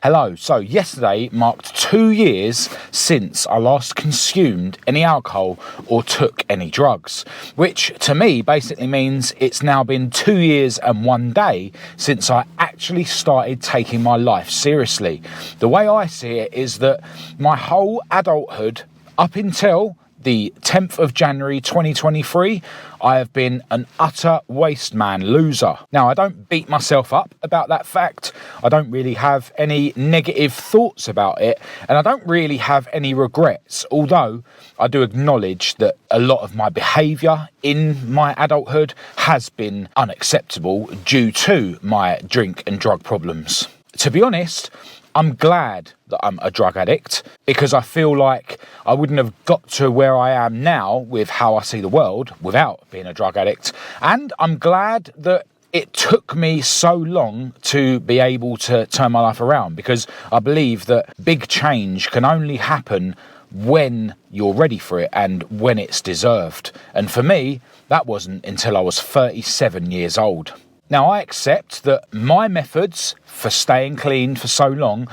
Hello, so yesterday marked 2 years since I last consumed any alcohol or took any drugs, which to me basically means it's now been 2 years and 1 day since I actually started taking my life seriously. The way I see it is that my whole adulthood up until the 10th of January 2023, I have been an utter waste man loser. Now, I don't beat myself up about that fact. I don't really have any negative thoughts about it, and I don't really have any regrets, although I do acknowledge that a lot of my behaviour in my adulthood has been unacceptable due to my drink and drug problems. To be honest, I'm glad that I'm a drug addict because I feel like I wouldn't have got to where I am now with how I see the world without being a drug addict. And I'm glad that it took me so long to be able to turn my life around, because I believe that big change can only happen when you're ready for it and when it's deserved. And for me, that wasn't until I was 37 years old. Now, I accept that my methods for staying clean for so long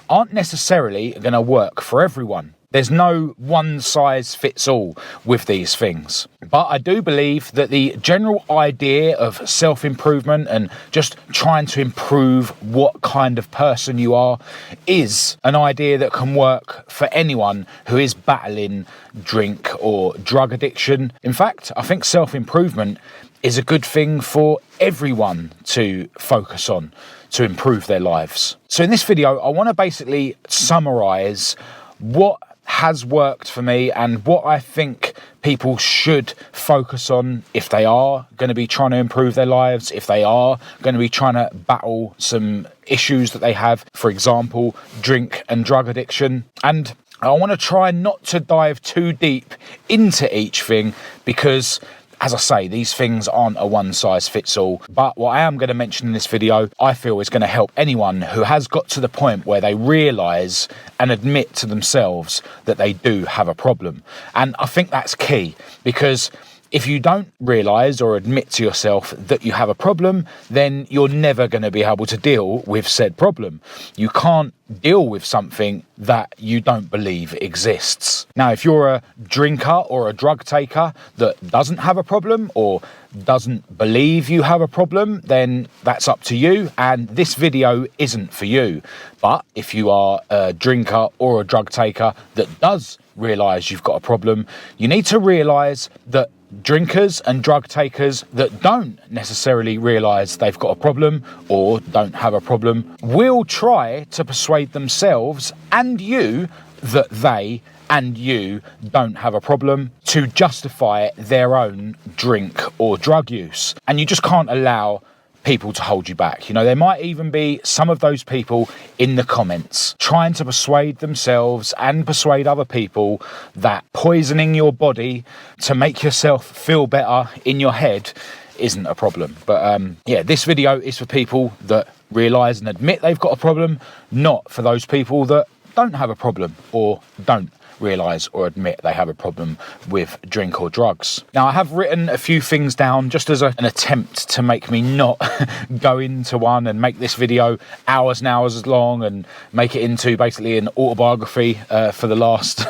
aren't necessarily going to work for everyone. There's no one size fits all with these things. But I do believe that the general idea of self-improvement and just trying to improve what kind of person you are is an idea that can work for anyone who is battling drink or drug addiction. In fact, I think self-improvement is a good thing for everyone to focus on to improve their lives. So in this video, I want to basically summarise what has worked for me and what I think people should focus on if they are going to be trying to improve their lives, if they are going to be trying to battle some issues that they have, for example, drink and drug addiction. And I want to try not to dive too deep into each thing because, as I say, these things aren't a one-size-fits-all. But what I am going to mention in this video, I feel is going to help anyone who has got to the point where they realise and admit to themselves that they do have a problem. And I think that's key, because if you don't realise or admit to yourself that you have a problem, then you're never going to be able to deal with said problem. You can't deal with something that you don't believe exists. Now, if you're a drinker or a drug taker that doesn't have a problem or doesn't believe you have a problem, then that's up to you, and this video isn't for you. But if you are a drinker or a drug taker that does realise you've got a problem, you need to realise that drinkers and drug takers that don't necessarily realise they've got a problem or don't have a problem will try to persuade themselves and you that they and you don't have a problem to justify their own drink or drug use. And you just can't allow people to hold you back. You know, there might even be some of those people in the comments trying to persuade themselves and persuade other people that poisoning your body to make yourself feel better in your head isn't a problem. But yeah, this video is for people that realise and admit they've got a problem, not for those people that don't have a problem or don't realise or admit they have a problem with drink or drugs. Now, I have written a few things down just as an attempt to make me not go into one and make this video hours and hours long and make it into basically an autobiography for the last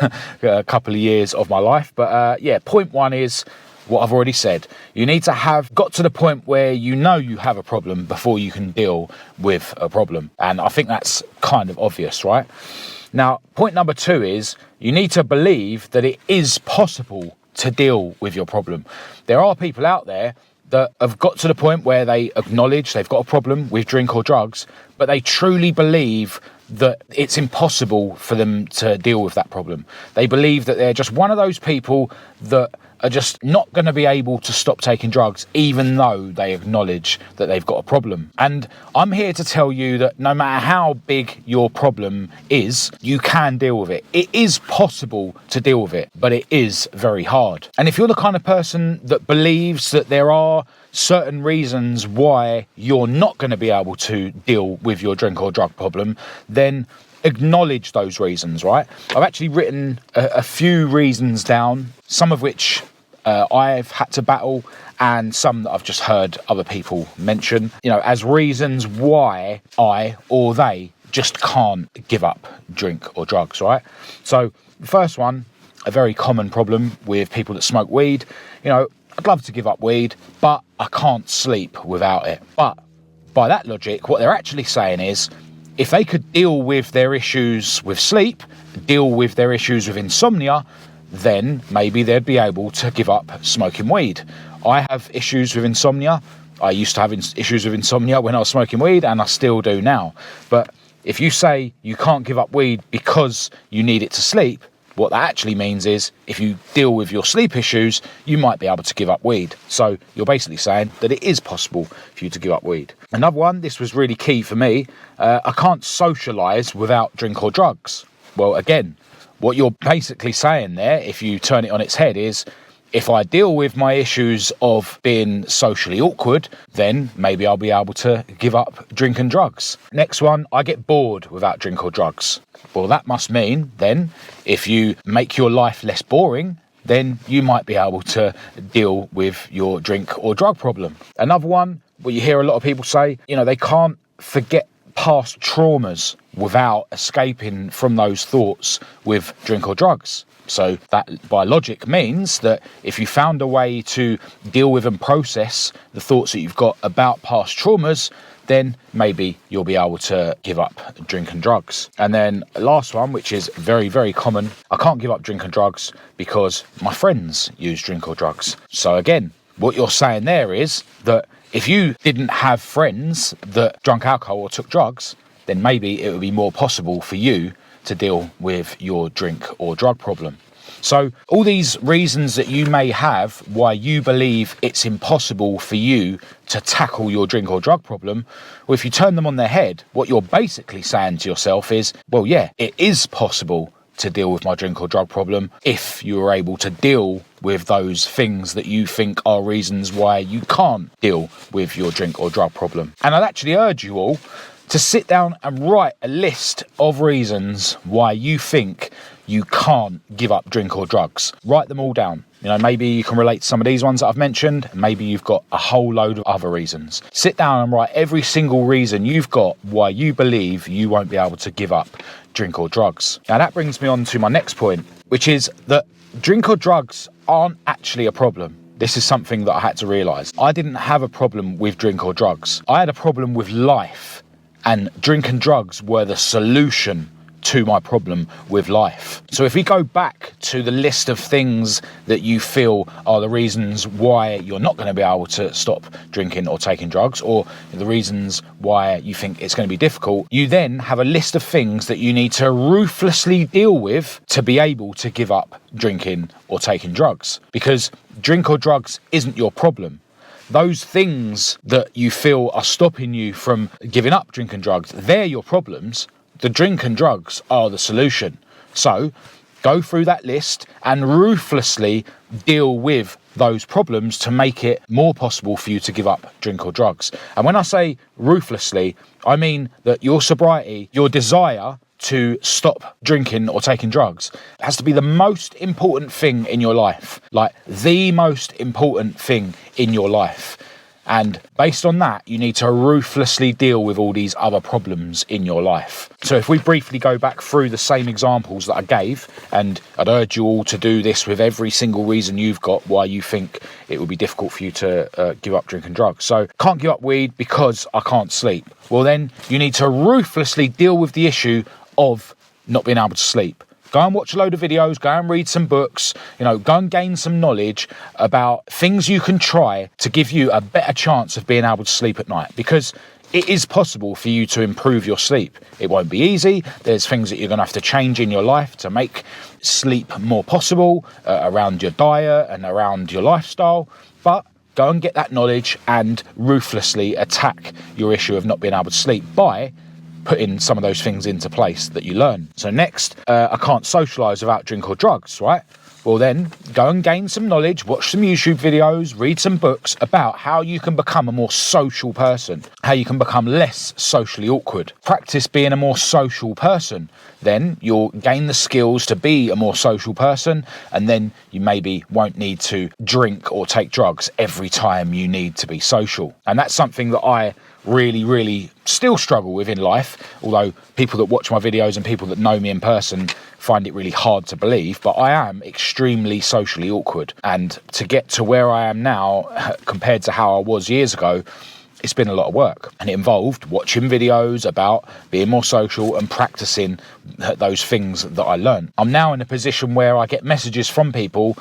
couple of years of my life. But yeah, point one is what I've already said. You need to have got to the point where you know you have a problem before you can deal with a problem. And I think that's kind of obvious, right? Now, point number two is you need to believe that it is possible to deal with your problem. There are people out there that have got to the point where they acknowledge they've got a problem with drink or drugs, but they truly believe that it's impossible for them to deal with that problem. They believe that they're just one of those people that are just not going to be able to stop taking drugs, even though they acknowledge that they've got a problem. And I'm here to tell you that no matter how big your problem is, you can deal with it. It is possible to deal with it, but it is very hard. And if you're the kind of person that believes that there are certain reasons why you're not going to be able to deal with your drink or drug problem, then acknowledge those reasons, right? I've actually written a few reasons down, some of which I've had to battle and some that I've just heard other people mention, you know, as reasons why I or they just can't give up drink or drugs, right? So the first one, a very common problem with people that smoke weed, I'd love to give up weed, but I can't sleep without it. But by that logic, what they're actually saying is, if they could deal with their issues with sleep, deal with their issues with insomnia, then maybe they'd be able to give up smoking weed. I have issues with insomnia. I used to have issues with insomnia when I was smoking weed, and I still do now. But if you say you can't give up weed because you need it to sleep, what that actually means is if you deal with your sleep issues, you might be able to give up weed. So you're basically saying that it is possible for you to give up weed. Another one, this was really key for me, I can't socialise without drink or drugs. Well, again, what you're basically saying there, if you turn it on its head, is if I deal with my issues of being socially awkward, then maybe I'll be able to give up drink and drugs. Next one, I get bored without drink or drugs. Well, that must mean then if you make your life less boring, then you might be able to deal with your drink or drug problem. Another one, what you hear a lot of people say, they can't forget past traumas without escaping from those thoughts with drink or drugs. So that by logic means that if you found a way to deal with and process the thoughts that you've got about past traumas, then maybe you'll be able to give up drink and drugs. And then the last one, which is very, very common, I can't give up drink and drugs because my friends use drink or drugs. So again, what you're saying there is that if you didn't have friends that drank alcohol or took drugs, then maybe it would be more possible for you to deal with your drink or drug problem. So all these reasons that you may have why you believe it's impossible for you to tackle your drink or drug problem, well, if you turn them on their head, what you're basically saying to yourself is, well, yeah, it is possible to deal with my drink or drug problem if you were able to deal with those things that you think are reasons why you can't deal with your drink or drug problem. And I'd actually urge you all to sit down and write a list of reasons why you think you can't give up drink or drugs. Write them all down. Maybe you can relate to some of these ones that I've mentioned. Maybe you've got a whole load of other reasons. Sit down and write every single reason you've got why you believe you won't be able to give up drink or drugs. Now that brings me on to my next point, which is that drink or drugs aren't actually a problem. This is something that I had to realise. I didn't have a problem with drink or drugs. I had a problem with life, and drink and drugs were the solution to my problem with life. So if we go back to the list of things that you feel are the reasons why you're not going to be able to stop drinking or taking drugs, or the reasons why you think it's going to be difficult, you then have a list of things that you need to ruthlessly deal with to be able to give up drinking or taking drugs. Because drink or drugs isn't your problem. Those things that you feel are stopping you from giving up drink and drugs, they're your problems. The drink and drugs are the solution. So go through that list and ruthlessly deal with those problems to make it more possible for you to give up drink or drugs. And when I say ruthlessly, I mean that your sobriety, your desire to stop drinking or taking drugs has to be the most important thing in your life, like the most important thing in your life. And based on that, you need to ruthlessly deal with all these other problems in your life. So if we briefly go back through the same examples that I gave, and I'd urge you all to do this with every single reason you've got why you think it would be difficult for you to give up drink and drugs. So can't give up weed because I can't sleep. Well, then you need to ruthlessly deal with the issue of not being able to sleep. Go and watch a load of videos, go and read some books, go and gain some knowledge about things you can try to give you a better chance of being able to sleep at night. Because it is possible for you to improve your sleep. It won't be easy. There's things that you're going to have to change in your life to make sleep more possible around your diet and around your lifestyle. But go and get that knowledge and ruthlessly attack your issue of not being able to sleep by putting some of those things into place that you learn. So next, I can't socialise without drink or drugs, right? Well then, go and gain some knowledge, watch some YouTube videos, read some books about how you can become a more social person, how you can become less socially awkward. Practice being a more social person. Then you'll gain the skills to be a more social person, and then you maybe won't need to drink or take drugs every time you need to be social. And that's something that I really still struggle with in life, although people that watch my videos and people that know me in person find it really hard to believe, but I am extremely socially awkward. And to get to where I am now compared to how I was years ago, it's been a lot of work, and it involved watching videos about being more social and practicing those things that I learned. I'm now in a position where I get messages from people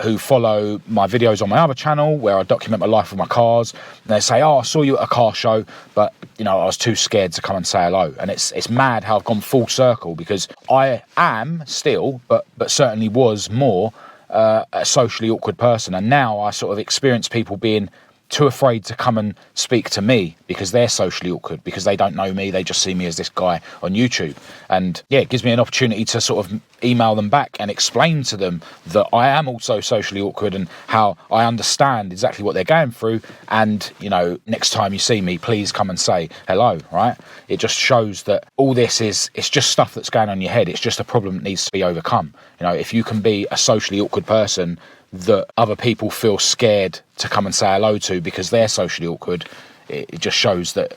who follow my videos on my other channel where I document my life with my cars, and they say, oh, I saw you at a car show, but I was too scared to come and say hello. And it's mad how I've gone full circle, because I am still, but certainly was more a socially awkward person, and now I sort of experience people being too afraid to come and speak to me because they're socially awkward, because they don't know me, they just see me as this guy on YouTube. And yeah, it gives me an opportunity to sort of email them back and explain to them that I am also socially awkward and how I understand exactly what they're going through. And next time you see me, please come and say hello, right? It just shows that all this it's just stuff that's going on in your head. It's just a problem that needs to be overcome. If you can be a socially awkward person that other people feel scared to come and say hello to because they're socially awkward, it just shows that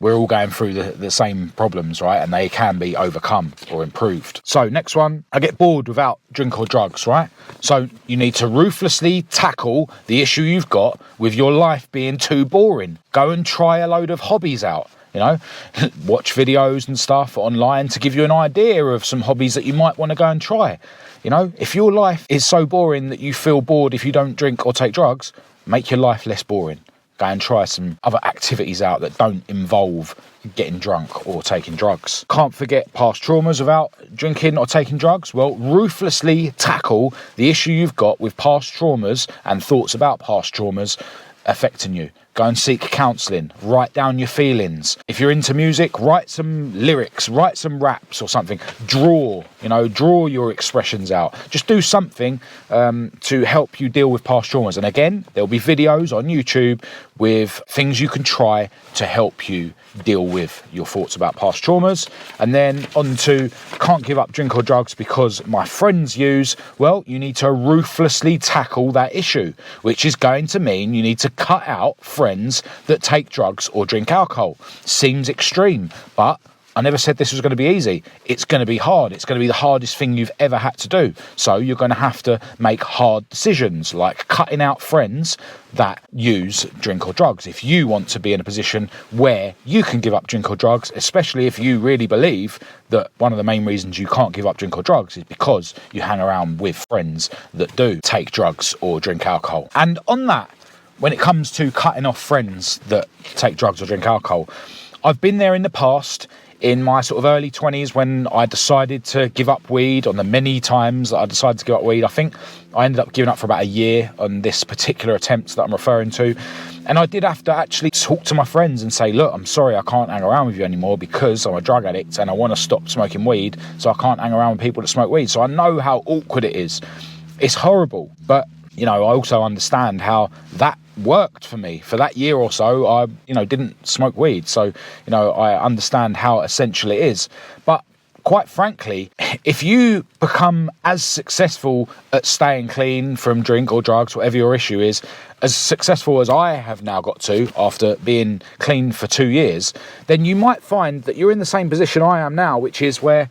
we're all going through the same problems, right? And they can be overcome or improved. So next one, I get bored without drink or drugs, right? So you need to ruthlessly tackle the issue you've got with your life being too boring. Go and try a load of hobbies out. Watch videos and stuff online to give you an idea of some hobbies that you might want to go and try. If your life is so boring that you feel bored if you don't drink or take drugs, make your life less boring. Go and try some other activities out that don't involve getting drunk or taking drugs. Can't forget past traumas without drinking or taking drugs. Well, ruthlessly tackle the issue you've got with past traumas and thoughts about past traumas affecting you. Go and seek counselling. Write down your feelings. If you're into music, write some lyrics, write some raps or something. Draw your expressions out. Just do something to help you deal with past traumas. And again, there'll be videos on YouTube with things you can try to help you deal with your thoughts about past traumas. And then on to can't give up drink or drugs because my friends use. Well, you need to ruthlessly tackle that issue, which is going to mean you need to cut out friends that take drugs or drink alcohol. Seems extreme, but I never said this was going to be easy. It's going to be hard. It's going to be the hardest thing you've ever had to do. So you're going to have to make hard decisions, like cutting out friends that use drink or drugs. If you want to be in a position where you can give up drink or drugs, especially if you really believe that one of the main reasons you can't give up drink or drugs is because you hang around with friends that do take drugs or drink alcohol. And on that, when it comes to cutting off friends that take drugs or drink alcohol, I've been there in the past. In my sort of early 20s, when I decided to give up weed, on the many times that I decided to give up weed, I think I ended up giving up for about a year on this particular attempt that I'm referring to. And I did have to actually talk to my friends and say, look, I'm sorry, I can't hang around with you anymore because I'm a drug addict and I want to stop smoking weed, so I can't hang around with people that smoke weed. So I know how awkward it is. It's horrible, but I also understand how that worked for me. For that year or so, I didn't smoke weed, so I understand how essential it is. But quite frankly, if you become as successful at staying clean from drink or drugs, whatever your issue is, as successful as I have now got to after being clean for 2 years, then you might find that you're in the same position I am now, which is where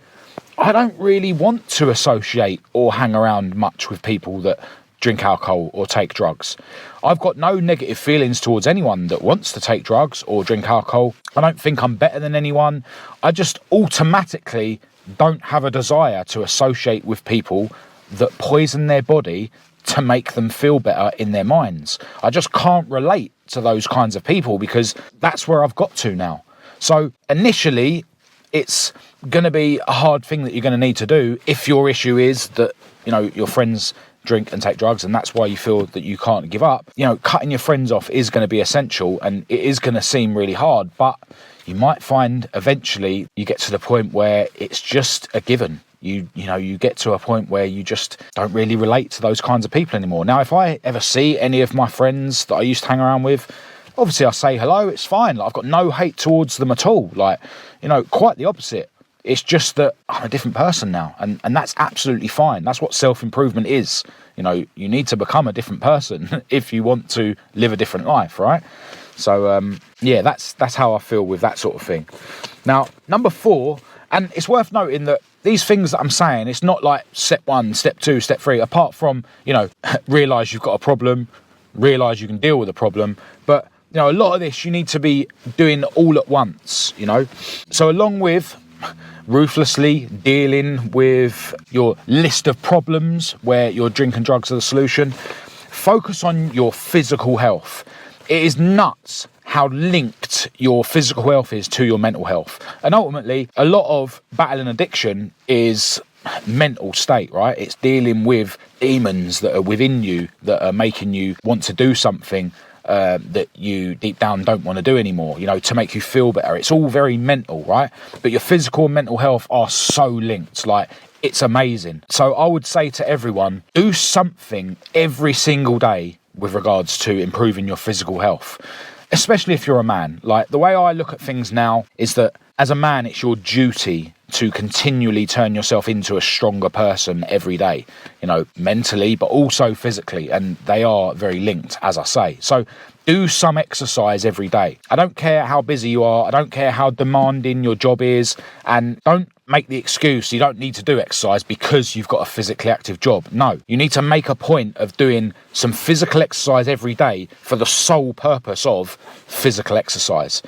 I don't really want to associate or hang around much with people that drink alcohol or take drugs. I've got no negative feelings towards anyone that wants to take drugs or drink alcohol. I don't think I'm better than anyone. I just automatically don't have a desire to associate with people that poison their body to make them feel better in their minds. I just can't relate to those kinds of people because that's where I've got to now. So initially, it's going to be a hard thing that you're going to need to do if your issue is that, your friends drink and take drugs and that's why you feel that you can't give up. Cutting your friends off is going to be essential and it is going to seem really hard, but you might find eventually you get to the point where it's just a given. You get to a point where you just don't really relate to those kinds of people anymore. Now, if I ever see any of my friends that I used to hang around with, obviously I say hello, it's fine. I've got no hate towards them at all. Quite the opposite. It's just that I'm a different person now, and that's absolutely fine. That's what self-improvement is. You need to become a different person if you want to live a different life, right? So yeah, that's how I feel with that sort of thing. Now, number 4, and it's worth noting that these things that I'm saying, it's not like step 1, step 2, step 3, apart from, realise you've got a problem, realise you can deal with the problem. But, a lot of this you need to be doing all at once, So along with ruthlessly dealing with your list of problems where your drink and drugs are the solution, focus on your physical health. It is nuts how linked your physical health is to your mental health. And ultimately, a lot of battling addiction is mental state, right? It's dealing with demons that are within you that are making you want to do something that you deep down don't want to do anymore, to make you feel better. It's all very mental, right? But your physical and mental health are so linked, like it's amazing. So I would say to everyone, do something every single day with regards to improving your physical health, especially if you're a man. Like, the way I look at things now is that as a man, it's your duty to continually turn yourself into a stronger person every day, mentally, but also physically. And they are very linked, as I say. So do some exercise every day. I don't care how busy you are. I don't care how demanding your job is. And don't make the excuse you don't need to do exercise because you've got a physically active job. No, you need to make a point of doing some physical exercise every day for the sole purpose of physical exercise.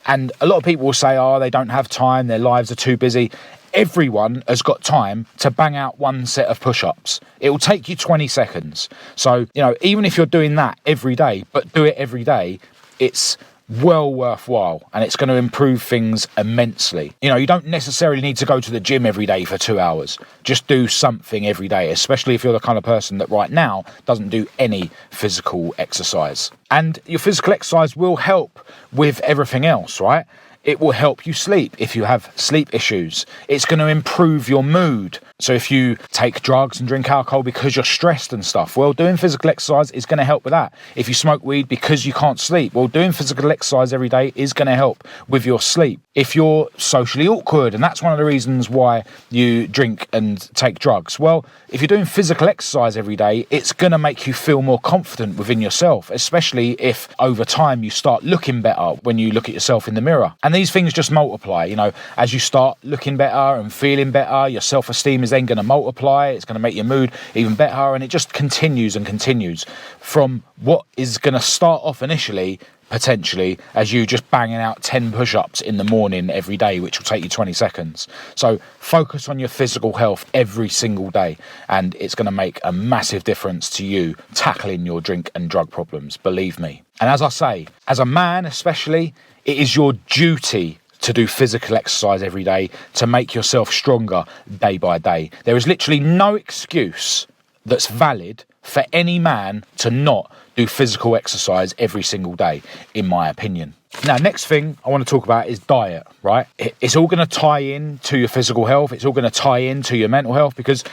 And a lot of people will say, they don't have time, their lives are too busy. Everyone has got time to bang out one set of push-ups. It will take you 20 seconds. So, even if you're doing that every day, but do it every day, it's well worthwhile, and it's going to improve things immensely. You don't necessarily need to go to the gym every day for 2 hours. Just do something every day, especially if you're the kind of person that right now doesn't do any physical exercise. And your physical exercise will help with everything else, right? It will help you sleep if you have sleep issues. It's going to improve your mood. So if you take drugs and drink alcohol because you're stressed and stuff, well, doing physical exercise is going to help with that. If you smoke weed because you can't sleep, well, doing physical exercise every day is going to help with your sleep. If you're socially awkward, and that's one of the reasons why you drink and take drugs, well, if you're doing physical exercise every day, it's going to make you feel more confident within yourself, especially if over time you start looking better when you look at yourself in the mirror. And these things just multiply, as you start looking better and feeling better, your self-esteem is then going to multiply. It's going to make your mood even better, and it just continues and continues from what is going to start off initially potentially as you just banging out 10 push-ups in the morning every day, which will take you 20 seconds. So focus on your physical health every single day, and it's going to make a massive difference to you tackling your drink and drug problems, believe me. And as I say, as a man especially, it is your duty to do physical exercise every day to make yourself stronger day by day. There is literally no excuse that's valid for any man to not do physical exercise every single day, in my opinion. Now, next thing I want to talk about is diet, right? It's all going to tie in to your physical health. It's all going to tie into your mental health, because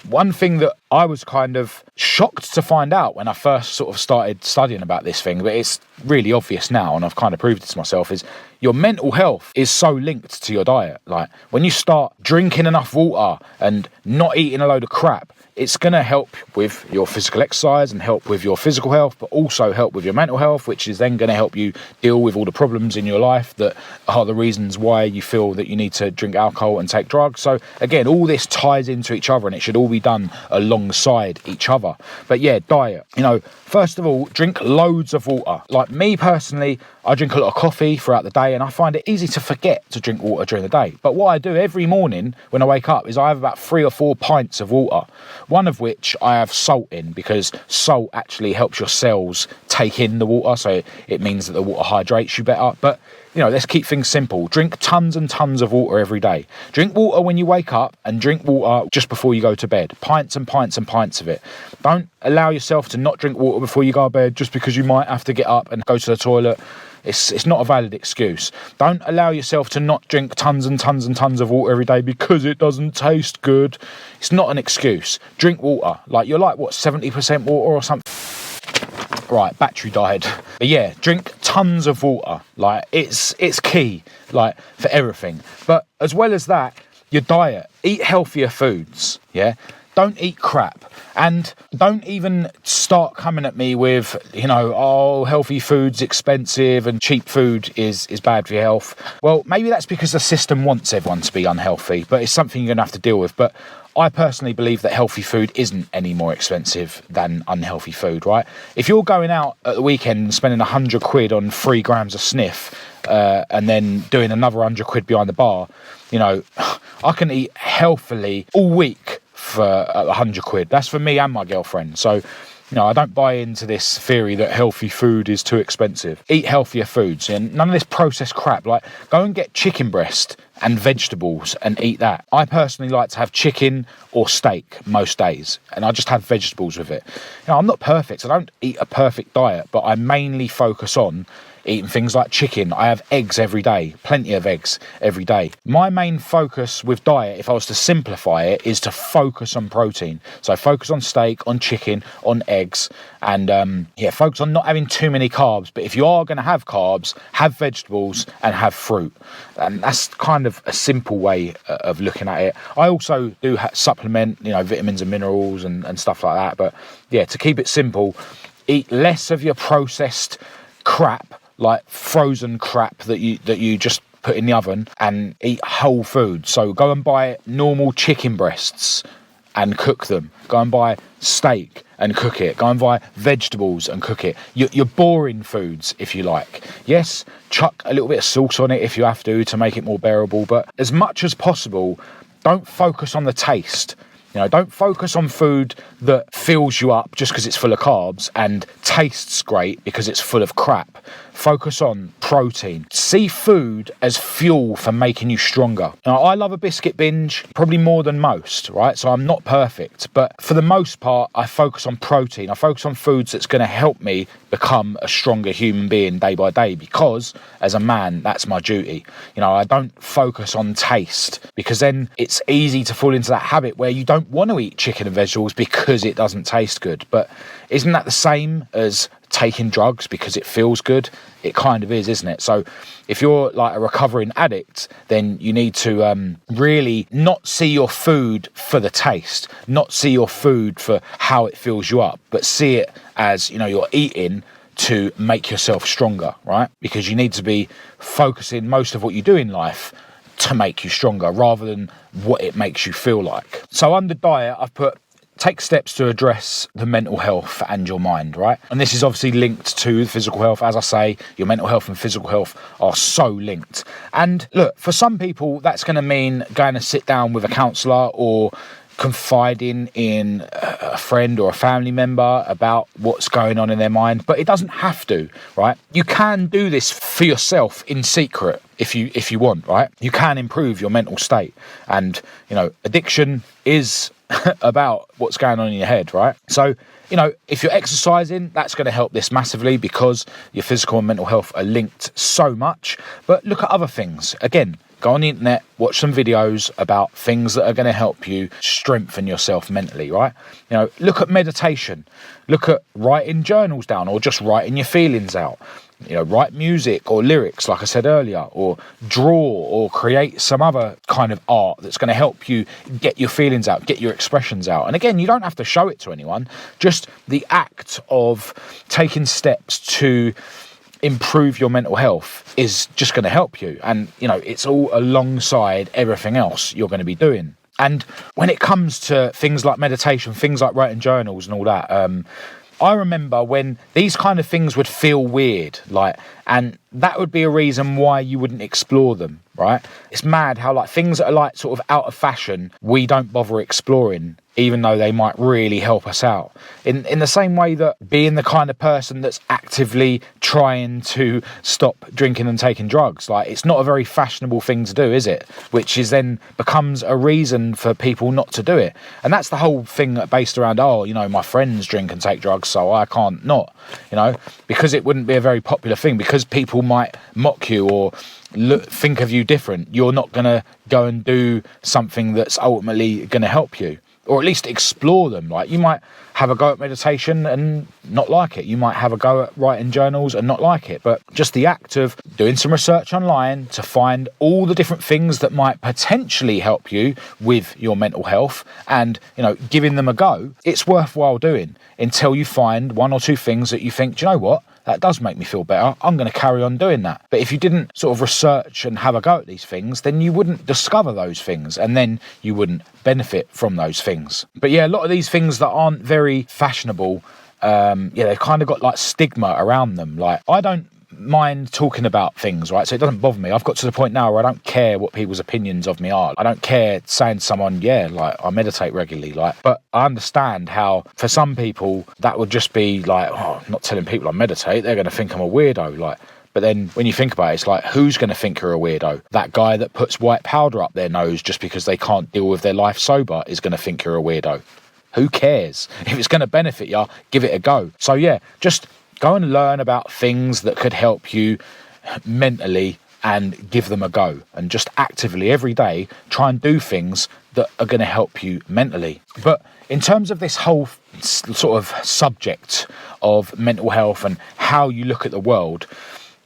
one thing that I was kind of shocked to find out when I first sort of started studying about this thing, but it's really obvious now and I've kind of proved it to myself, is your mental health is so linked to your diet. Like, when you start drinking enough water and not eating a load of crap, it's going to help with your physical exercise and help with your physical health, but also help with your mental health, which is then going to help you deal with all the problems in your life that are the reasons why you feel that you need to drink alcohol and take drugs. So again, all this ties into each other, and it should all be done alongside each other. But yeah, diet. First of all, drink loads of water. Like me personally, I drink a lot of coffee throughout the day, and I find it easy to forget to drink water during the day. But what I do every morning when I wake up is I have about 3 or 4 pints of water, one of which I have salt in, because salt actually helps your cells take in the water, so it means that the water hydrates you better. But let's keep things simple. Drink tons and tons of water every day. Drink water when you wake up, and drink water just before you go to bed. Pints and pints and pints of it. Don't allow yourself to not drink water before you go to bed just because you might have to get up and go to the toilet. It's not a valid excuse. Don't allow yourself to not drink tons and tons and tons of water every day because it doesn't taste good. It's not an excuse. Drink water. Like, you're like, what, 70% water or something? Right, battery died. But yeah, drink tons of water. Like, it's key, like, for everything. But as well as that, your diet. Eat healthier foods, yeah? don't eat crap. And don't even start coming at me with, oh, healthy food's expensive and cheap food is bad for your health. Well, maybe that's because the system wants everyone to be unhealthy, but it's something you're going to have to deal with. But I personally believe that healthy food isn't any more expensive than unhealthy food, right? If you're going out at the weekend and spending £100 on 3 grams of sniff, and then doing another £100 behind the bar, I can eat healthily all week for £100. That's for me and my girlfriend. So, I don't buy into this theory that healthy food is too expensive. Eat healthier foods and none of this processed crap. Like, go and get chicken breast and vegetables and eat that. I personally like to have chicken or steak most days, and I just have vegetables with it. I'm not perfect. I don't eat a perfect diet, but I mainly focus on eating things like chicken. I have eggs every day, plenty of eggs every day. My main focus with diet, if I was to simplify it, is to focus on protein. So focus on steak, on chicken, on eggs, and focus on not having too many carbs. But if you are going to have carbs, have vegetables and have fruit. And that's kind of a simple way of looking at it. I also do supplement, vitamins and minerals and stuff like that. But yeah, to keep it simple, eat less of your processed crap, like frozen crap that you just put in the oven, and eat whole food. So go and buy normal chicken breasts and cook them. Go and buy steak and cook it. Go and buy vegetables and cook it. Your boring foods, if you like. Yes, chuck a little bit of sauce on it if you have to make it more bearable, but as much as possible, don't focus on the taste. Don't focus on food that fills you up just because it's full of carbs and tastes great because it's full of crap. Focus on protein. See food as fuel for making you stronger. Now, I love a biscuit binge, probably more than most, right? So I'm not perfect, but for the most part, I focus on protein. I focus on foods that's going to help me become a stronger human being day by day, because as a man, that's my duty. I don't focus on taste, because then it's easy to fall into that habit where you don't want to eat chicken and vegetables because it doesn't taste good. But isn't that the same as taking drugs because it feels good? It kind of is, isn't it? So if you're like a recovering addict, then you need to really not see your food for the taste, not see your food for how it fills you up, but see it as, you're eating to make yourself stronger, right? Because you need to be focusing most of what you do in life to make you stronger rather than what it makes you feel like. So under diet, I've put take steps to address the mental health and your mind, right? And this is obviously linked to physical health. As I say, your mental health and physical health are so linked. And look, for some people, that's going to mean going to sit down with a counsellor or confiding in a friend or a family member about what's going on in their mind, but it doesn't have to, right? You can do this for yourself in secret if you want, right? You can improve your mental state, and addiction is about what's going on in your head, right? So if you're exercising, that's going to help this massively because your physical and mental health are linked so much. But look at other things. Again, go on the internet, watch some videos about things that are going to help you strengthen yourself mentally, right? Look at meditation. Look at writing journals down or just writing your feelings out. Write music or lyrics, like I said earlier, or draw or create some other kind of art that's going to help you get your feelings out, get your expressions out. And again, you don't have to show it to anyone. Just the act of taking steps to improve your mental health is just going to help you. And, it's all alongside everything else you're going to be doing. And when it comes to things like meditation, things like writing journals and all that, I remember when these kind of things would feel weird, and that would be a reason why you wouldn't explore them, right? It's mad how things that are sort of out of fashion, we don't bother exploring, even though they might really help us out. In the same way that being the kind of person that's actively trying to stop drinking and taking drugs, it's not a very fashionable thing to do, is it? Which is then becomes a reason for people not to do it. And that's the whole thing based around, my friends drink and take drugs, so I can't not, because it wouldn't be a very popular thing, because people might mock you or think of you different. You're not going to go and do something that's ultimately going to help you. or at least explore them. Like, you might have a go at meditation and not like it. You might have a go at writing journals and not like it. But just the act of doing some research online to find all the different things that might potentially help you with your mental health and, giving them a go, it's worthwhile doing until you find one or two things that you think, do you know what? That does make me feel better. I'm going to carry on doing that. But if you didn't sort of research and have a go at these things, then you wouldn't discover those things, and then you wouldn't benefit from those things. But yeah, a lot of these things that aren't very fashionable, they've kind of got like stigma around them. Like, I don't mind talking about things, right? So it doesn't bother me. I've got to the point now where I don't care what people's opinions of me are. I don't care saying to someone, I meditate regularly, but I understand how for some people that would just be like, oh, I'm not telling people I meditate, they're going to think I'm a weirdo, But then when you think about it, it's like, who's going to think you're a weirdo? That guy that puts white powder up their nose just because they can't deal with their life sober is going to think you're a weirdo. Who cares? If it's going to benefit you, give it a go. So yeah, just go and learn about things that could help you mentally and give them a go. And just actively every day try and do things that are going to help you mentally. But in terms of this whole sort of subject of mental health and how you look at the world,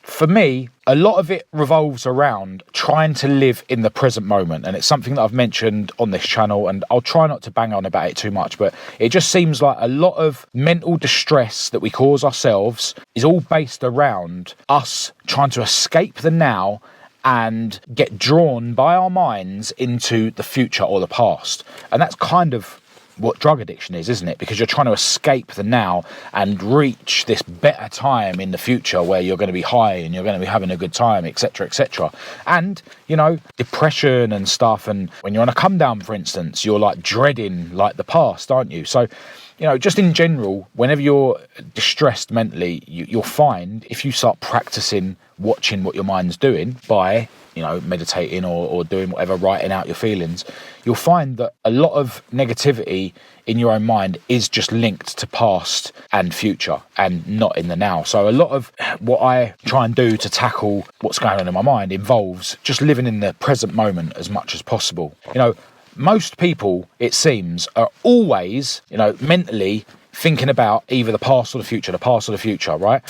for me, a lot of it revolves around trying to live in the present moment. And it's something that I've mentioned on this channel, and I'll try not to bang on about it too much, but it just seems like a lot of mental distress that we cause ourselves is all based around us trying to escape the now and get drawn by our minds into the future or the past. And that's kind of what drug addiction is, isn't it? Because you're trying to escape the now and reach this better time in the future where you're going to be high and you're going to be having a good time, etc., etc. And, depression and stuff. And when you're on a come down, for instance, you're like dreading like the past, aren't you? So, just in general, whenever you're distressed mentally, you'll find if you start practicing watching what your mind's doing by meditating or doing whatever, writing out your feelings, you'll find that a lot of negativity in your own mind is just linked to past and future and not in the now. So a lot of what I try and do to tackle what's going on in my mind involves just living in the present moment as much as possible. Most people, it seems, are always, mentally thinking about either the past or the future, right?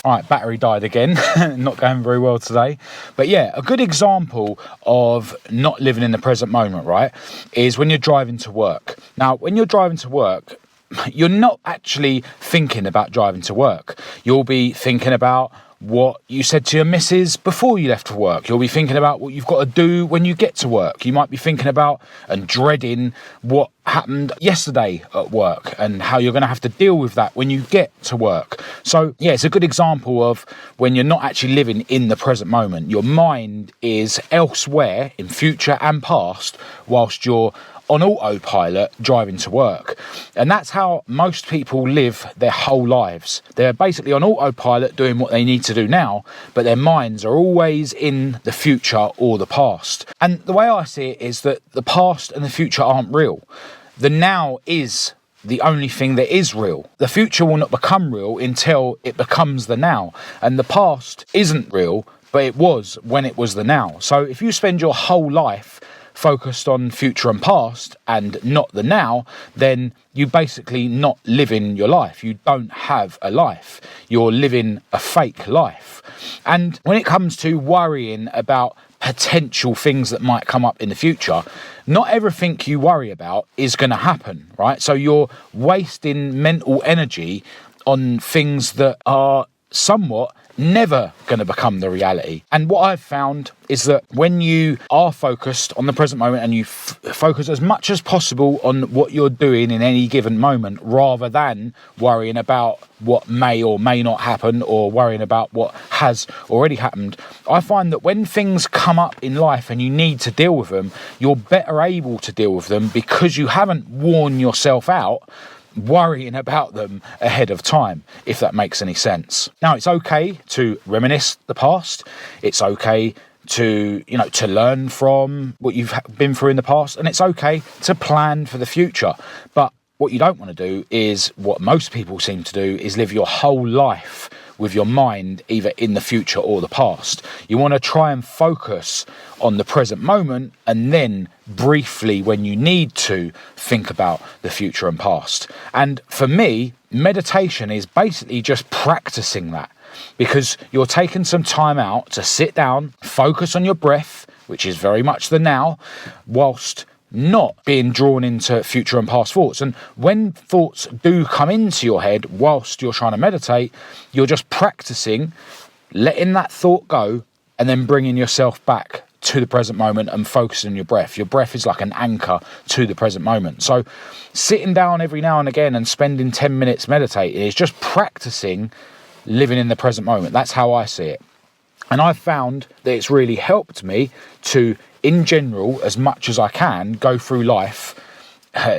All right, battery died again. Not going very well today. But yeah, a good example of not living in the present moment, right, is when you're driving to work. Now, when you're driving to work, you're not actually thinking about driving to work. You'll be thinking about what you said to your missus before you left for work. You'll be thinking about what you've got to do when you get to work. You might be thinking about and dreading what happened yesterday at work and how you're going to have to deal with that when you get to work. So yeah, it's a good example of when you're not actually living in the present moment. Your mind is elsewhere in future and past whilst you're on autopilot driving to work. And that's how most people live their whole lives. They're basically on autopilot doing what they need to do now, but their minds are always in the future or the past. And the way I see it is that the past and the future aren't real. The now is the only thing that is real. The future will not become real until it becomes the now. And the past isn't real, but it was when it was the now. So if you spend your whole life focused on future and past and not the now, then you basically not living your life. You don't have a life. You're living a fake life. And when it comes to worrying about potential things that might come up in the future, not everything you worry about is going to happen, right? So you're wasting mental energy on things that are somewhat never going to become the reality. And what I've found is that when you are focused on the present moment and you focus as much as possible on what you're doing in any given moment rather than worrying about what may or may not happen or worrying about what has already happened, I find that when things come up in life and you need to deal with them, you're better able to deal with them because you haven't worn yourself out worrying about them ahead of time, if that makes any sense. Now, it's okay to reminisce the past. It's okay to learn from what you've been through in the past, and it's okay to plan for the future. But what you don't want to do is what most people seem to do, is live your whole life with your mind either in the future or the past. You want to try and focus on the present moment, and then briefly, when you need to, think about the future and past. And for me, meditation is basically just practicing that, because you're taking some time out to sit down, focus on your breath, which is very much the now, whilst not being drawn into future and past thoughts. And when thoughts do come into your head whilst you're trying to meditate, you're just practicing letting that thought go and then bringing yourself back to the present moment and focusing on your breath. Your breath is like an anchor to the present moment. So sitting down every now and again and spending 10 minutes meditating is just practicing living in the present moment. That's how I see it. And I've found that it's really helped me to, in general, as much as I can, go through life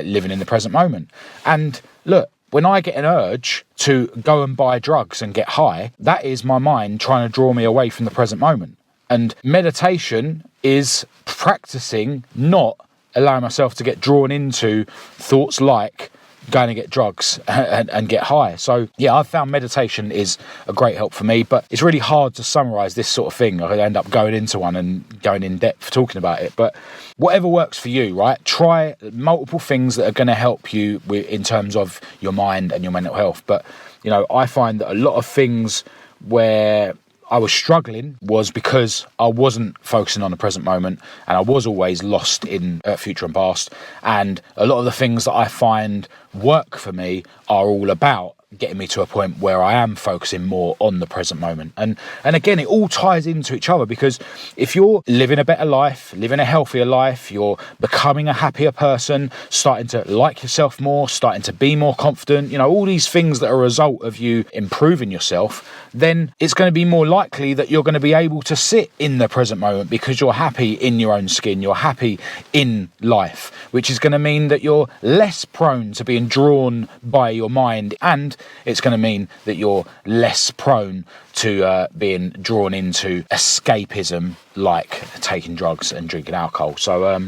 living in the present moment. And look, when I get an urge to go and buy drugs and get high, that is my mind trying to draw me away from the present moment. And meditation is practicing not allowing myself to get drawn into thoughts like going to get drugs and get high. So yeah, I've found meditation is a great help for me, but it's really hard to summarize this sort of thing. I end up going into one and going in depth talking about it, but whatever works for you, right? Try multiple things that are going to help you in terms of your mind and your mental health. But you know, I find that a lot of things where I was struggling was because I wasn't focusing on the present moment, and I was always lost in future and past. And a lot of the things that I find work for me are all about getting me to a point where I am focusing more on the present moment. And again, it all ties into each other, because if you're living a better life, living a healthier life, you're becoming a happier person, starting to like yourself more, starting to be more confident, you know, all these things that are a result of you improving yourself, then it's going to be more likely that you're going to be able to sit in the present moment because you're happy in your own skin, you're happy in life, which is going to mean that you're less prone to being drawn by your mind, and it's going to mean that you're less prone to being drawn into escapism like taking drugs and drinking alcohol. So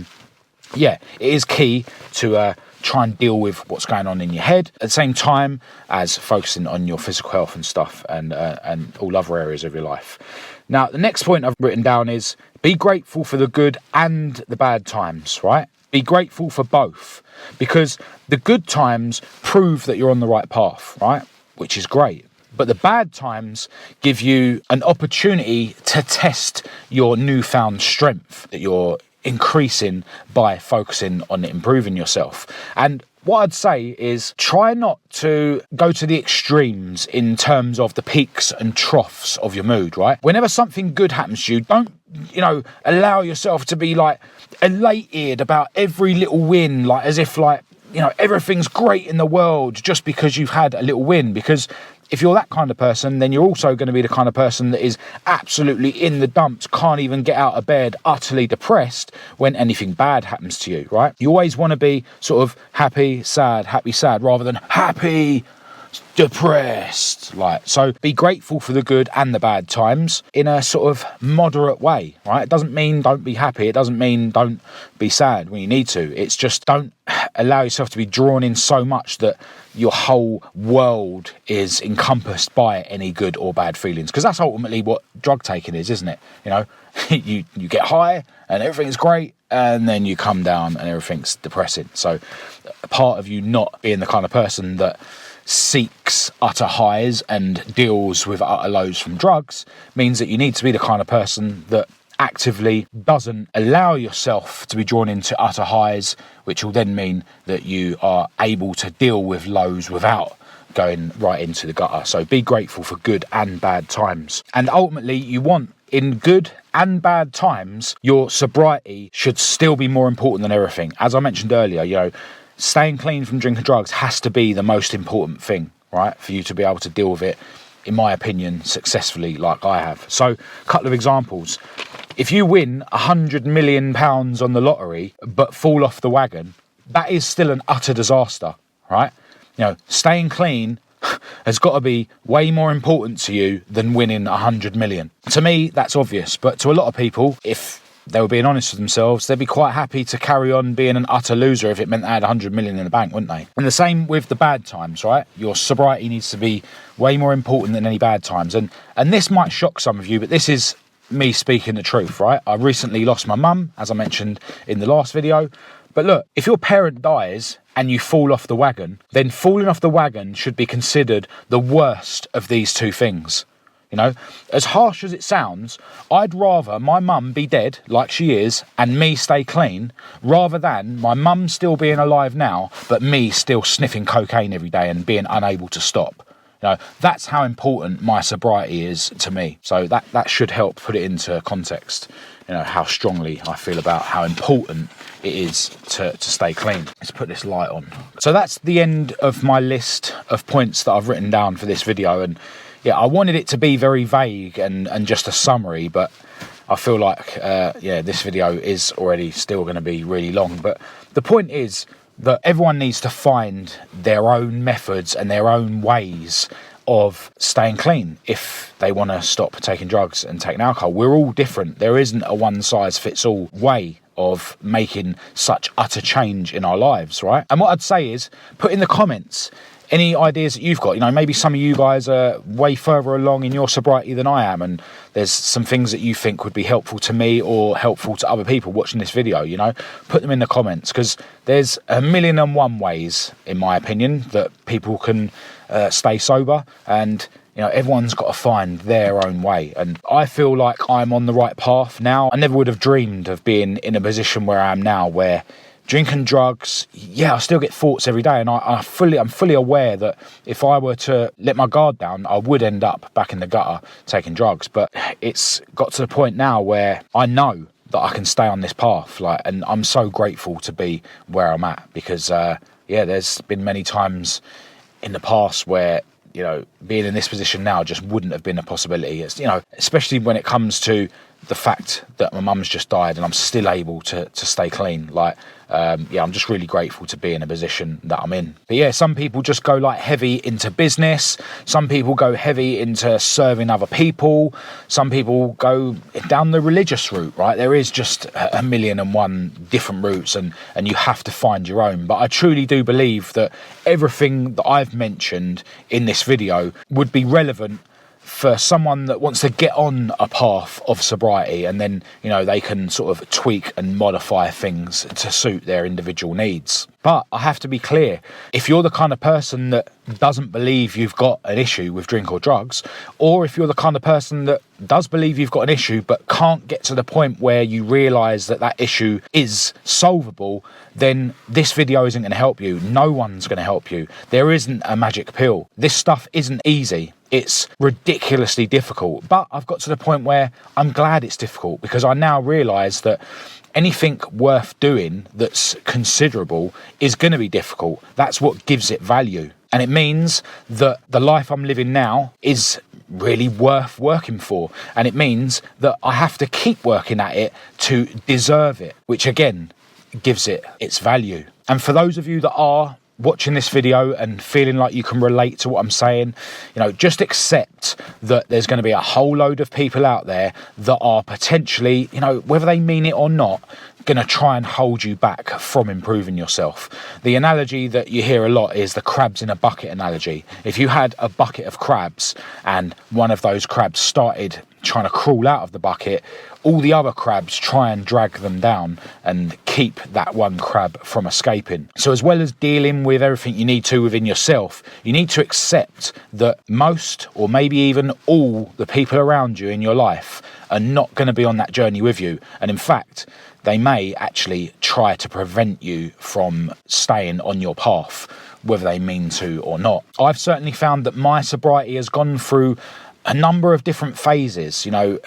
yeah, it is key to try and deal with what's going on in your head at the same time as focusing on your physical health and stuff, and all other areas of your life. Now, the next point I've written down is be grateful for the good and the bad times, right? Be grateful for both, because the good times prove that you're on the right path, right? Which is great. But the bad times give you an opportunity to test your newfound strength that you're increasing by focusing on improving yourself. And what I'd say is try not to go to the extremes in terms of the peaks and troughs of your mood, right? Whenever something good happens to you, don't, allow yourself to be like elated about every little win, like as if like, everything's great in the world just because you've had a little win. Because if you're that kind of person, then you're also going to be the kind of person that is absolutely in the dumps, can't even get out of bed, utterly depressed when anything bad happens to you, right? You always want to be sort of happy, sad, rather than happy, depressed. So be grateful for the good and the bad times in a sort of moderate way, right? It doesn't mean don't be happy. It doesn't mean don't be sad when you need to. It's just don't allow yourself to be drawn in so much that your whole world is encompassed by any good or bad feelings, because that's ultimately what drug taking is, isn't it? You get high and everything's great, and then you come down and everything's depressing. So a part of you not being the kind of person that seeks utter highs and deals with utter lows from drugs means that you need to be the kind of person that actively doesn't allow yourself to be drawn into utter highs, which will then mean that you are able to deal with lows without going right into the gutter. So be grateful for good and bad times. And ultimately, you want, in good and bad times, your sobriety should still be more important than everything. As I mentioned earlier, staying clean from drinking drugs has to be the most important thing, right? For you to be able to deal with it, in my opinion, successfully like I have. So a couple of examples. If you win £100 million on the lottery, but fall off the wagon, that is still an utter disaster, right? Staying clean has got to be way more important to you than winning 100 million. To me, that's obvious. But to a lot of people, if they were being honest with themselves, they'd be quite happy to carry on being an utter loser if it meant they had 100 million in the bank, wouldn't they? And the same with the bad times, right? Your sobriety needs to be way more important than any bad times. And this might shock some of you, but this is me speaking the truth, right? I recently lost my mum, as I mentioned in the last video. But look, if your parent dies and you fall off the wagon, then falling off the wagon should be considered the worst of these two things. You know, as harsh as it sounds, I'd rather my mum be dead, like she is, and me stay clean, rather than my mum still being alive now, but me still sniffing cocaine every day and being unable to stop. You know, that's how important my sobriety is to me. So that should help put it into context, you know, how strongly I feel about how important it is to stay clean. Let's put this light on. So that's the end of my list of points that I've written down for this video. And yeah, I wanted it to be very vague and just a summary, but I feel like, this video is already still going to be really long. But the point is that everyone needs to find their own methods and their own ways of staying clean if they want to stop taking drugs and taking alcohol. We're all different. There isn't a one-size-fits-all way of making such utter change in our lives, right? And what I'd say is, put in the comments any ideas that you've got. You know, maybe some of you guys are way further along in your sobriety than I am, and there's some things that you think would be helpful to me or helpful to other people watching this video. You know, put them in the comments, because there's 1,000,001 ways, in my opinion, that people can stay sober, and you know, everyone's got to find their own way. And I feel like I'm on the right path now. I never would have dreamed of being in a position where I am now, where drinking drugs, yeah, I still get thoughts every day, and I'm fully aware that if I were to let my guard down, I would end up back in the gutter taking drugs. But it's got to the point now where I know that I can stay on this path, and I'm so grateful to be where I'm at, because there's been many times in the past where, you know, being in this position now just wouldn't have been a possibility. It's, you know, especially when it comes to the fact that my mum's just died and I'm still able to stay clean. I'm just really grateful to be in a position that I'm in. But yeah, some people just go like heavy into business. Some people go heavy into serving other people. Some people go down the religious route, right? There is just 1,000,001 different routes, and you have to find your own. But I truly do believe that everything that I've mentioned in this video would be relevant for someone that wants to get on a path of sobriety, and then, you know, they can sort of tweak and modify things to suit their individual needs. But I have to be clear, if you're the kind of person that doesn't believe you've got an issue with drink or drugs, or if you're the kind of person that does believe you've got an issue but can't get to the point where you realise that issue is solvable, then this video isn't going to help you. No one's going to help you. There isn't a magic pill. This stuff isn't easy. It's ridiculously difficult. But I've got to the point where I'm glad it's difficult, because I now realise that anything worth doing that's considerable is going to be difficult. That's what gives it value. And it means that the life I'm living now is really worth working for. And it means that I have to keep working at it to deserve it, which again gives it its value. And for those of you that are watching this video and feeling like you can relate to what I'm saying, you know, just accept that there's going to be a whole load of people out there that are potentially, you know, whether they mean it or not, going to try and hold you back from improving yourself. The analogy that you hear a lot is the crabs in a bucket analogy. If you had a bucket of crabs and one of those crabs started trying to crawl out of the bucket, all the other crabs try and drag them down and keep that one crab from escaping. So as well as dealing with everything you need to within yourself, you need to accept that most, or maybe even all, the people around you in your life are not going to be on that journey with you. And in fact, they may actually try to prevent you from staying on your path, whether they mean to or not. I've certainly found that my sobriety has gone through a number of different phases, you know,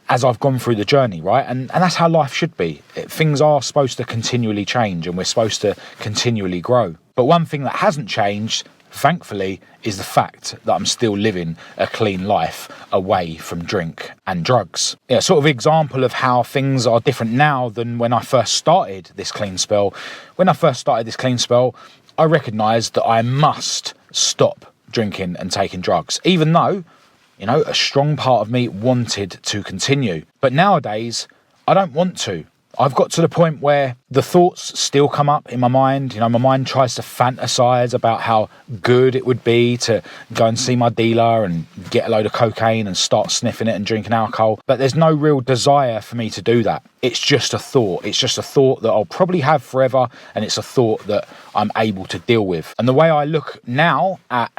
as I've gone through the journey, right? And that's how life should be. Things are supposed to continually change, and we're supposed to continually grow. But one thing that hasn't changed, thankfully, is the fact that I'm still living a clean life away from drink and drugs. Yeah, sort of example of how things are different now than when I first started this clean spell. When I first started this clean spell, I recognised that I must stop drinking and taking drugs, even though, you know, a strong part of me wanted to continue. But nowadays, I don't want to. I've got to the point where the thoughts still come up in my mind. My mind tries to fantasize about how good it would be to go and see my dealer and get a load of cocaine and start sniffing it and drinking alcohol. But there's no real desire for me to do that. It's just a thought. It's just a thought that I'll probably have forever, and it's a thought that I'm able to deal with. And the way I look now at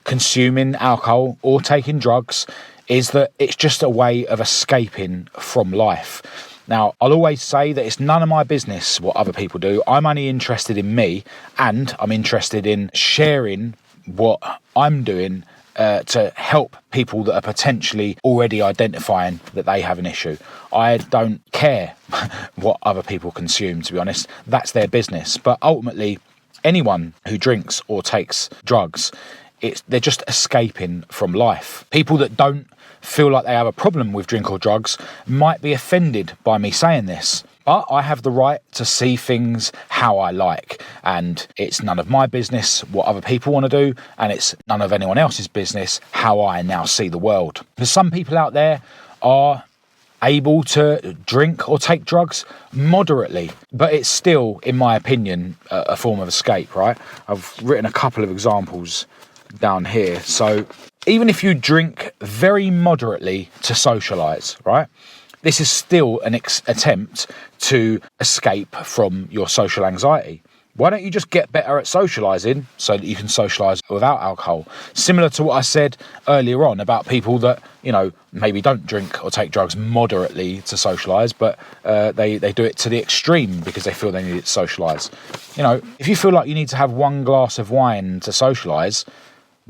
consuming alcohol or taking drugs is that it's just a way of escaping from life. Now, I'll always say that it's none of my business what other people do. I'm only interested in me, and I'm interested in sharing what I'm doing to help people that are potentially already identifying that they have an issue. I don't care what other people consume, to be honest. That's their business. But ultimately, anyone who drinks or takes drugs, they're just escaping from life. People that don't feel like they have a problem with drink or drugs might be offended by me saying this, but I have the right to see things how I like, and it's none of my business what other people want to do, and it's none of anyone else's business how I now see the world. Because some people out there are able to drink or take drugs moderately, but it's still, in my opinion, a form of escape, right? I've written a couple of examples down here. So even if you drink very moderately to socialise, right, this is still an attempt to escape from your social anxiety. Why don't you just get better at socialising so that you can socialise without alcohol? Similar to what I said earlier on about people that, maybe don't drink or take drugs moderately to socialise, but they do it to the extreme because they feel they need it to socialise. If you feel like you need to have one glass of wine to socialise,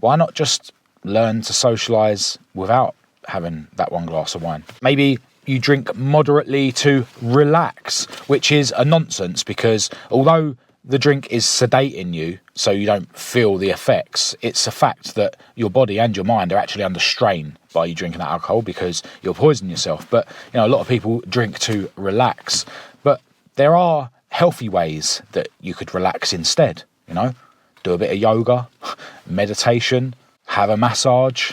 why not just learn to socialise without having that one glass of wine? Maybe you drink moderately to relax, which is a nonsense, because although the drink is sedating you so you don't feel the effects, it's a fact that your body and your mind are actually under strain by you drinking that alcohol because you're poisoning yourself. But a lot of people drink to relax, but there are healthy ways that you could relax instead. Do a bit of yoga, meditation, have a massage,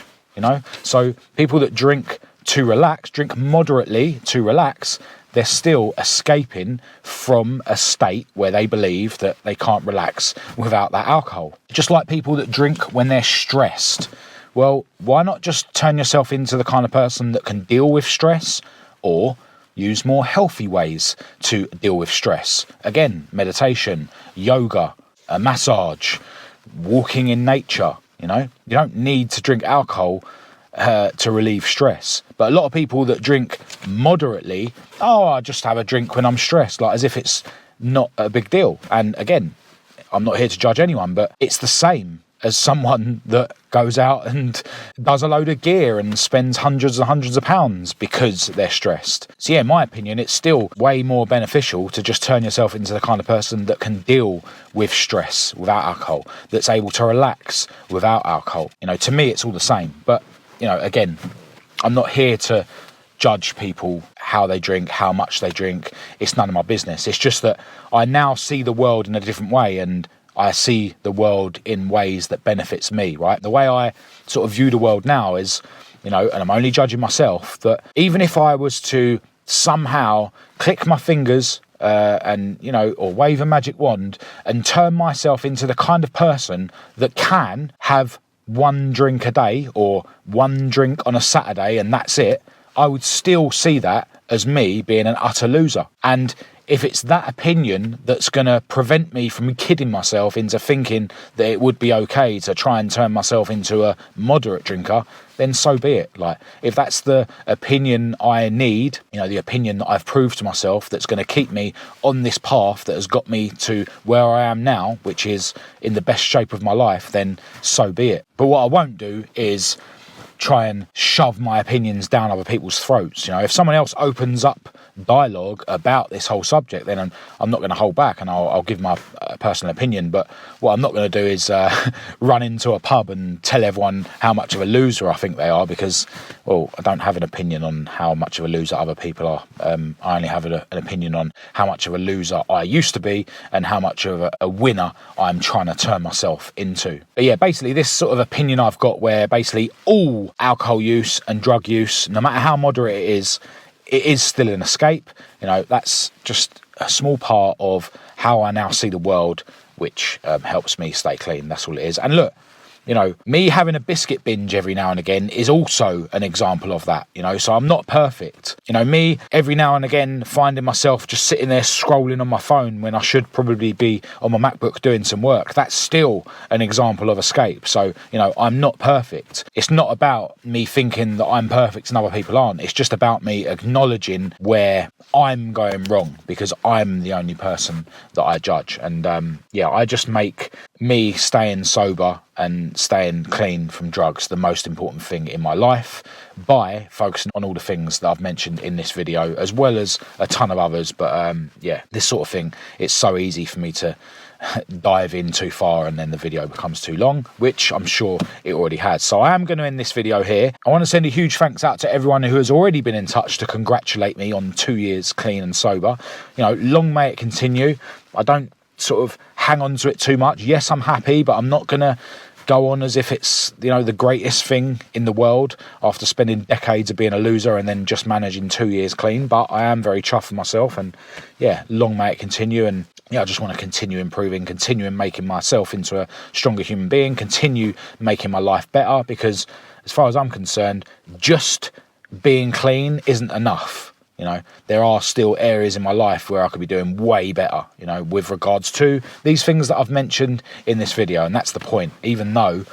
So people that drink to relax, drink moderately to relax, they're still escaping from a state where they believe that they can't relax without that alcohol. Just like people that drink when they're stressed. Well, why not just turn yourself into the kind of person that can deal with stress, or use more healthy ways to deal with stress? Again, meditation, yoga, a massage, walking in nature. You don't need to drink alcohol to relieve stress. But a lot of people that drink moderately, I just have a drink when I'm stressed, like as if it's not a big deal. And again, I'm not here to judge anyone, but it's the same as someone that goes out and does a load of gear and spends hundreds and hundreds of pounds because they're stressed. So yeah, in my opinion, it's still way more beneficial to just turn yourself into the kind of person that can deal with stress without alcohol, that's able to relax without alcohol. To me, it's all the same. But, again, I'm not here to judge people how they drink, how much they drink. It's none of my business. It's just that I now see the world in a different way, and I see the world in ways that benefits me, right? The way I sort of view the world now is, and I'm only judging myself, that even if I was to somehow click my fingers or wave a magic wand and turn myself into the kind of person that can have one drink a day or one drink on a Saturday and that's it, I would still see that as me being an utter loser. And if it's that opinion that's going to prevent me from kidding myself into thinking that it would be okay to try and turn myself into a moderate drinker, then so be it. Like, if that's the opinion I need, the opinion that I've proved to myself that's going to keep me on this path that has got me to where I am now, which is in the best shape of my life, then so be it. But what I won't do is try and shove my opinions down other people's throats. If someone else opens up dialogue about this whole subject, then I'm not going to hold back, and I'll give my personal opinion. But what I'm not going to do is run into a pub and tell everyone how much of a loser I think they are, because, well, I don't have an opinion on how much of a loser other people are. I only have an opinion on how much of a loser I used to be and how much of a winner I'm trying to turn myself into. But yeah, basically this sort of opinion I've got, where basically all alcohol use and drug use, no matter how moderate it it is still an escape. You know, that's just a small part of how I now see the world, which helps me stay clean. That's all it is. And look, you know, me having a biscuit binge every now and again is also an example of that, you know, so I'm not perfect. You know, me every now and again finding myself just sitting there scrolling on my phone when I should probably be on my MacBook doing some work, that's still an example of escape. So, you know, I'm not perfect. It's not about me thinking that I'm perfect and other people aren't. It's just about me acknowledging where I'm going wrong, because I'm the only person that I judge. And yeah, I just make me staying sober and staying clean from drugs the most important thing in my life by focusing on all the things that I've mentioned in this video, as well as a ton of others. But yeah, this sort of thing, it's so easy for me to dive in too far and then the video becomes too long, which I'm sure it already has. So I am going to end this video here. I want to send a huge thanks out to everyone who has already been in touch to congratulate me on 2 years clean and sober. You know, long may it continue. I don't sort of hang on to it too much. Yes, I'm happy, but I'm not gonna go on as if it's, you know, the greatest thing in the world after spending decades of being a loser and then just managing 2 years clean. But I am very chuffed with myself, and yeah, long may it continue. And yeah, I just want to continue improving, continue making myself into a stronger human being, continue making my life better, because as far as I'm concerned, just being clean isn't enough. You know, there are still areas in my life where I could be doing way better, you know, with regards to these things that I've mentioned in this video. And that's the point. Even though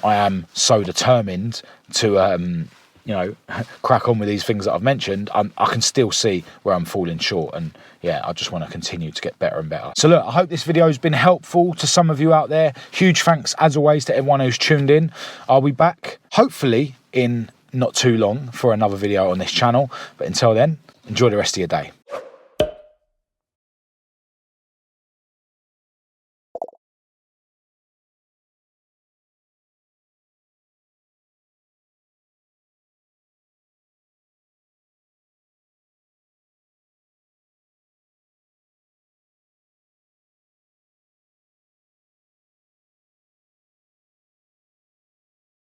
I am so determined to, you know, crack on with these things that I've mentioned, I can still see where I'm falling short. And yeah, I just want to continue to get better and better. So look, I hope this video has been helpful to some of you out there. Huge thanks, as always, to everyone who's tuned in. I'll be back, hopefully, in not too long for another video on this channel. But until then, enjoy the rest of your day.